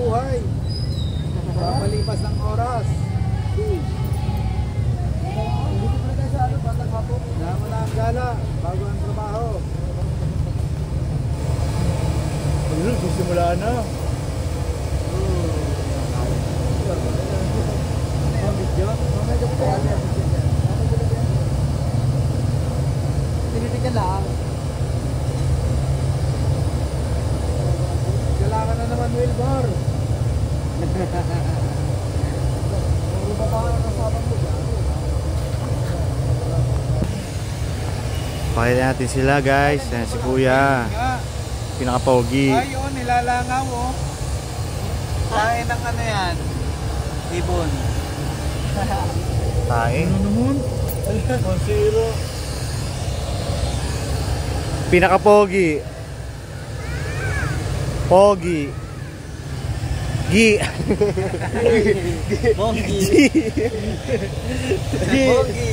buhay. Palipas ng oras. Naman na ang gala bago ang trabaho. Ayun, sisimula na. Tinitigyan lang. Kailangan na naman Wilbur. Pakita natin sila guys. Yan si Kuya. Pinaka-pogi. Ay, yun, nilalangaw, oh. Kain ng ano yan? Ibon. Taing. Ano naman? 1-0. Pinaka-pogi. Pogi. Gi. Pogi. Gi. Pogi.